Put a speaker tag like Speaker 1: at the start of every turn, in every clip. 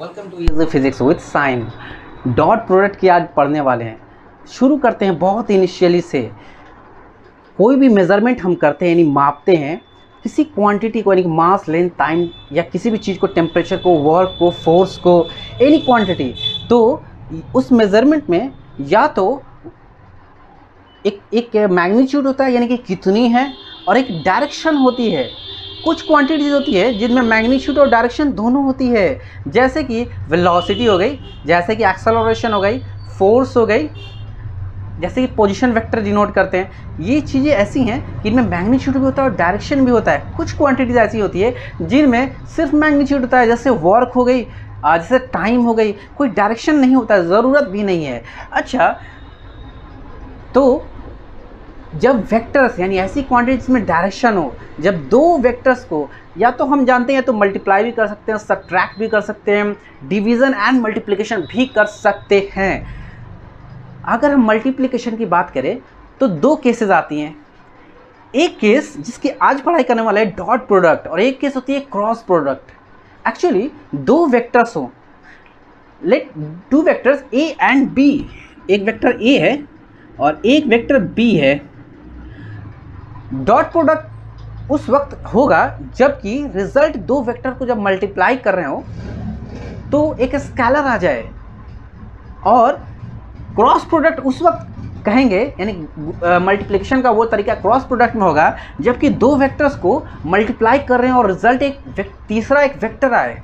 Speaker 1: Welcome to easy physics with sign. Dot product की आज पढ़ने वाले हैं। शुरू करते हैं बहुत इनिशियली से। कोई भी मेज़रमेंट हम करते हैं यानी मापते हैं किसी क्वांटिटी को, यानी मास, लेंथ, टाइम या किसी भी चीज़ को, टेम्परेचर को, वर्क को, फोर्स को, एनी क्वांटिटी, तो उस मेज़रमेंट में या तो एक मैग्नीट्यूड होता है यानी कि कितनी है, और एक डायरेक्शन होती है। कुछ क्वांटिटीज़ होती है जिनमें मैग्नीट्यूड और डायरेक्शन दोनों होती है, जैसे कि वेलोसिटी हो गई, जैसे कि एक्सेलरेशन हो गई, फोर्स हो गई, जैसे कि पोजीशन वेक्टर डिनोट करते हैं। ये चीज़ें ऐसी हैं कि इनमें मैग्नीट्यूड भी होता है और डायरेक्शन भी होता है। कुछ क्वांटिटीज़ ऐसी होती है जिनमें सिर्फ मैग्नीट्यूड होता है, जैसे वर्क हो गई, जैसे टाइम हो गई, कोई डायरेक्शन नहीं होता है, ज़रूरत भी नहीं है। अच्छा, तो जब वेक्टर्स यानी ऐसी क्वांटिटीज में डायरेक्शन हो, जब दो वेक्टर्स को या तो हम जानते हैं तो मल्टीप्लाई भी कर सकते हैं, सब्ट्रैक्ट भी कर सकते हैं, डिवीज़न एंड मल्टीप्लिकेशन भी कर सकते हैं। अगर हम मल्टीप्लिकेशन की बात करें तो दो केसेस आती हैं। एक केस जिसकी आज पढ़ाई करने वाला है डॉट प्रोडक्ट, और एक केस होती है क्रॉस प्रोडक्ट। एक्चुअली दो वेक्टर्स हो, let two vectors A and B, एक वेक्टर ए है और एक वेक्टर बी है। डॉट प्रोडक्ट उस वक्त होगा जबकि रिजल्ट दो वेक्टर को जब मल्टीप्लाई कर रहे हो तो एक स्केलर आ जाए, और क्रॉस प्रोडक्ट उस वक्त कहेंगे, यानी मल्टीप्लिकेशन का वो तरीका क्रॉस प्रोडक्ट में होगा जबकि दो वेक्टर्स को मल्टीप्लाई कर रहे हैं और रिजल्ट तीसरा एक वेक्टर आए।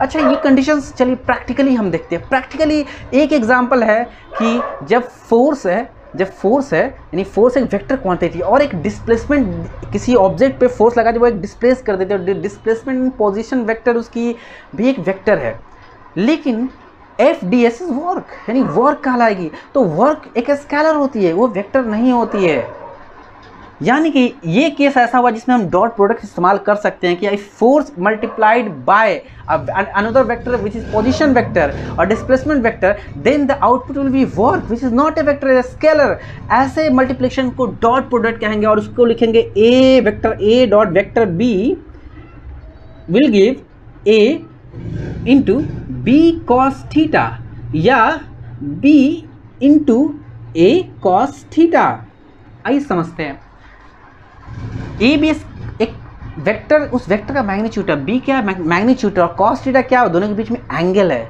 Speaker 1: अच्छा, ये कंडीशंस चलिए प्रैक्टिकली हम देखते हैं। प्रैक्टिकली एक एग्जांपल है कि जब फोर्स है यानी फोर्स एक वेक्टर क्वांटिटी और एक डिस्प्लेसमेंट, किसी ऑब्जेक्ट पे फोर्स लगा जब वो एक डिस्प्लेस कर देते हैं, डिस्प्लेसमेंट इन पोजीशन वेक्टर उसकी भी एक वेक्टर है, लेकिन F D S is work, यानी वर्क कहलाएगी। तो वर्क एक स्केलर होती है, वो वेक्टर नहीं होती है। यानी कि ये केस ऐसा हुआ जिसमें हम डॉट प्रोडक्ट इस्तेमाल कर सकते हैं कि force multiplied by another vector which is position vector और displacement vector, then the output will be work which is not a vector, a scalar. ऐसे मल्टीप्लिकेशन को डॉट प्रोडक्ट कहेंगे और उसको लिखेंगे A vector A dot vector B will give A into B cos theta या B into A cos theta. आइए समझते हैं। ए बी एक वेक्टर, उस वेक्टर का मैग्नीट्यूड है, बी क्या है मैग्नीट्यूड, और कॉस थीटा क्या है, दोनों के बीच में एंगल है।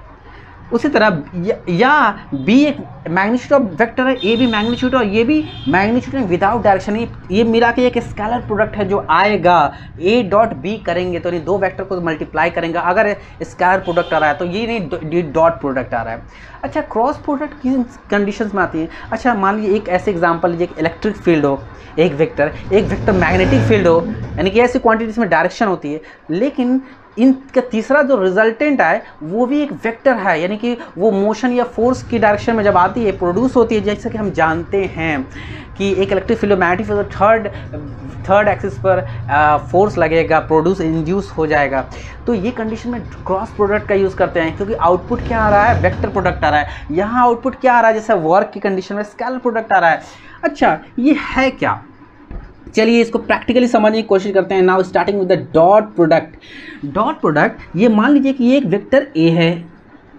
Speaker 1: उसी तरह या बी एक मैग्नीट्यूड ऑफ वेक्टर है, ए भी मैग्नीट्यूड और ये भी मैग्नीट्यूड है विदाउट डायरेक्शन। ये मिला के एक स्केलर प्रोडक्ट है जो आएगा। ए डॉट बी करेंगे तो दो वेक्टर को मल्टीप्लाई करेंगे, अगर स्केलर प्रोडक्ट आ रहा है तो ये नहीं डॉट प्रोडक्ट आ रहा है। अच्छा, क्रॉस प्रोडक्ट किन कंडीशंस में आती है? अच्छा, मान लीजिए एक ऐसे एग्जाम्पल लीजिए, एक इलेक्ट्रिक फील्ड हो, एक वेक्टर मैग्नेटिक फील्ड हो, यानी कि ऐसी क्वांटिटीज में डायरेक्शन होती है, लेकिन इनका तीसरा जो रिजल्टेंट है वो भी एक वेक्टर है, यानी कि वो मोशन या फोर्स की डायरेक्शन में जब आती है, प्रोड्यूस होती है। जैसे कि हम जानते हैं कि एक electric field magnetic field third axis पर फोर्स लगेगा, प्रोड्यूस इंड्यूस हो जाएगा। तो ये कंडीशन में क्रॉस प्रोडक्ट का यूज़ करते हैं, क्योंकि आउटपुट क्या आ रहा है, वेक्टर प्रोडक्ट आ रहा है। यहाँ आउटपुट क्या आ रहा है, जैसे वर्क की कंडीशन में स्केलर प्रोडक्ट आ रहा है। अच्छा, ये है क्या? चलिए इसको प्रैक्टिकली समझने की कोशिश करते हैं। Now starting with the dot product. Dot product, ये मान लीजिए कि ये एक वेक्टर ए है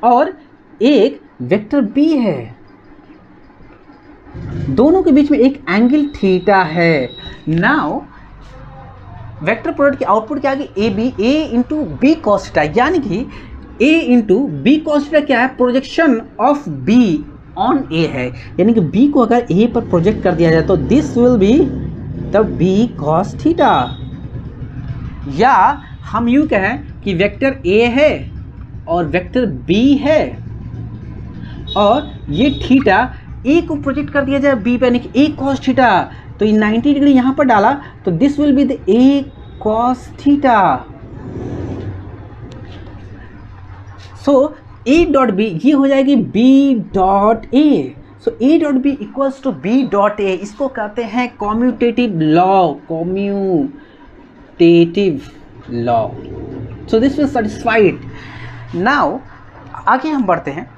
Speaker 1: और एक वेक्टर बी है, दोनों के बीच में एक एंगल थीटा है। नाउ वेक्टर प्रोडक्ट की आउटपुट क्या आएगी, A B, A into B cos theta, यानी कि A into B cos theta क्या है, projection of B on A है, यानी कि बी को अगर ए पर प्रोजेक्ट कर दिया जाए तो this will be the B cos theta. या हम यूं कहें कि वेक्टर ए है और वेक्टर बी है और ये थीटा ए को प्रोजेक्ट कर दिया जाए बी पे, यानी कि ए कॉस थीटा, तो ये 90 डिग्री यहाँ पर डाला तो this will be the A cos theta. So A dot B ये हो जाएगी B dot A. So A dot B equals to B dot A. इसको कहते हैं commutative law, commutative law. So this will satisfied. Now आगे हम बढ़ते हैं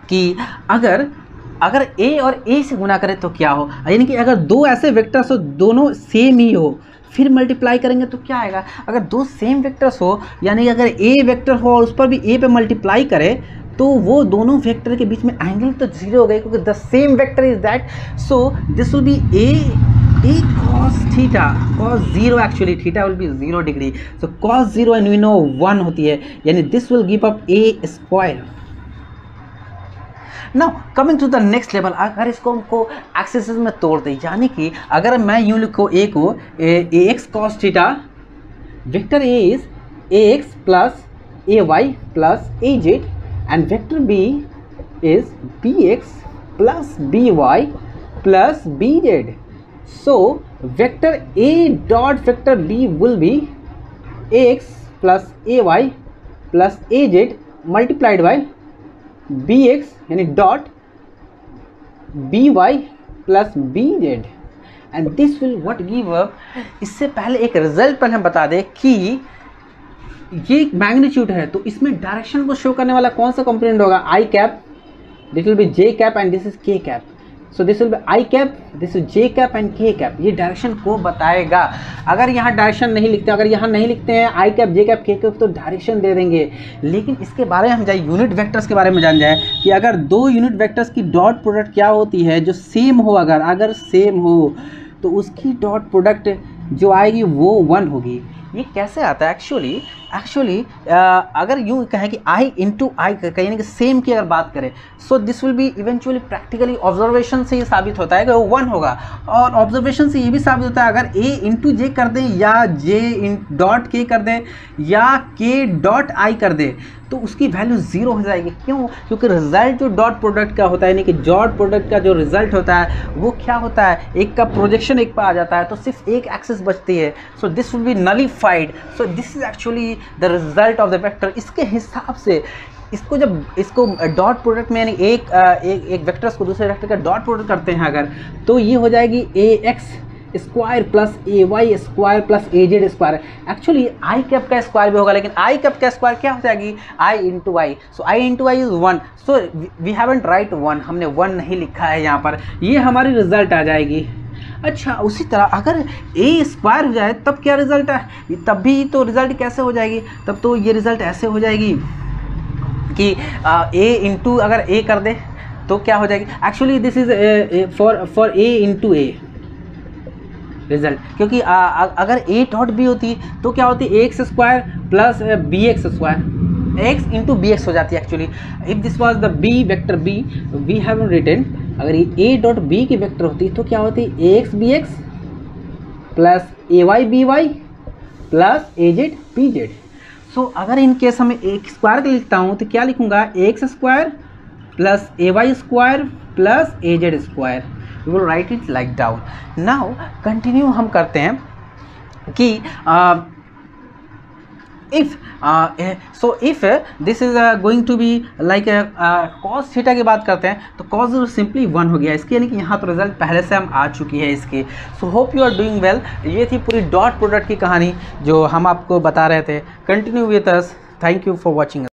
Speaker 1: कि अगर ए और ए से गुना करें तो क्या हो, यानी कि अगर दो ऐसे वेक्टर्स हो दोनों सेम ही हो, फिर मल्टीप्लाई करेंगे तो क्या आएगा, अगर दो सेम वेक्टर्स हो यानी अगर ए वेक्टर हो और उस पर भी ए पे मल्टीप्लाई करे तो वो दोनों वेक्टर के बीच में एंगल तो जीरो हो गए क्योंकि the same vector is that, so this will be A cos theta, cos 0 actually theta will be 0 degree, so cos 0 and we know 1 होती है, यानी this will give up A square. Now coming to the next level, अगर इसको हमको axis में तोड़ दें, यानी कि अगर मैं यूँ लिखूँ ए को A X cos theta, vector A is A X plus A Y plus A Z and vector B is B X plus B Y plus B Z, so vector A dot vector B will be A X plus A Y plus A Z multiplied by B X यानी dot B Y plus B Z and this will what give up. इससे पहले एक result पर हम बता दें कि ये एक मैग्नीट्यूड है तो इसमें डायरेक्शन को शो करने वाला कौन सा कंपोनेंट होगा, I cap, this will be J cap and this is K cap, so this will be I cap, this is J cap and K cap, ये डायरेक्शन को बताएगा। अगर यहाँ डायरेक्शन नहीं लिखते, अगर यहाँ नहीं लिखते हैं आई कैप जे कैप के कैप तो डायरेक्शन दे देंगे, लेकिन इसके बारे में हम जाए यूनिट वेक्टर्स के बारे में जान जाए कि अगर दो यूनिट वेक्टर्स की डॉट प्रोडक्ट क्या होती है जो सेम हो, अगर सेम हो तो उसकी डॉट प्रोडक्ट जो आएगी वो 1 होगी। ये कैसे आता है एक्चुअली अगर यूँ कहें कि आई इंटू आई यानी कि सेम की अगर बात करें, सो this will B eventually practically observation से ये साबित होता है कि वो 1 होगा, और ऑब्जर्वेशन से ये भी साबित होता है अगर ए इंटू जे कर दें या जे डॉट के कर दें या के डॉट आई कर दें तो उसकी वैल्यू 0 हो जाएगी। क्यों? क्योंकि रिजल्ट जो डॉट प्रोडक्ट का होता है यानी कि डॉट प्रोडक्ट का जो रिजल्ट होता है वो क्या होता है, एक का प्रोजेक्शन एक पर आ जाता है तो सिर्फ एक एक्सिस बचती है, सो this will B nullified, so this is actually the result of the vector. इसके हिसाब से इसको जब इसको डॉट प्रोडक्ट में यानी एक वेक्टर्स को दूसरे वेक्टर का डॉट प्रोडक्ट करते हैं अगर, तो ये हो जाएगी A X square plus A Y square plus A Z square. Actually I cap का स्क्वायर भी होगा लेकिन आई कैप का स्क्वायर क्या हो जाएगी, I into Y, so I into Y is 1, so we haven't write 1, हमने 1 नहीं लिखा है यहाँ पर, ये हमारी रिजल्ट आ जाएगी। अच्छा उसी तरह अगर ए स्क्वायर हो जाए तब क्या रिजल्ट है, तब भी तो रिजल्ट कैसे हो जाएगी, तब तो ये रिजल्ट ऐसे हो जाएगी कि ए इंटू अगर ए कर दे तो क्या हो जाएगी, actually this is for A into A result, क्योंकि अगर ए डॉट बी होती तो क्या होती, A X square plus B X square, X into B X हो जाती है। Actually if this was the B vector B we have written, अगर ये ए डॉट बी की वेक्टर होती तो क्या होती, A X B X plus A Y B Y plus A Z B Z. सो अगर इन केस हमें एक स्क्वायर का लिखता हूँ तो क्या लिखूँगा, A X square plus A Y square plus A Z square, we will write it like down. Now continue हम करते हैं कि if this is going to be like cos theta की बात करते हैं तो cos 0 सिंपली 1 हो गया इसकी, यानी कि यहाँ तो रिजल्ट पहले से हम आ चुकी है इसकी। So hope you are doing well. ये थी पूरी डॉट प्रोडक्ट की कहानी जो हम आपको बता रहे थे। Continue with us, thank you for watching.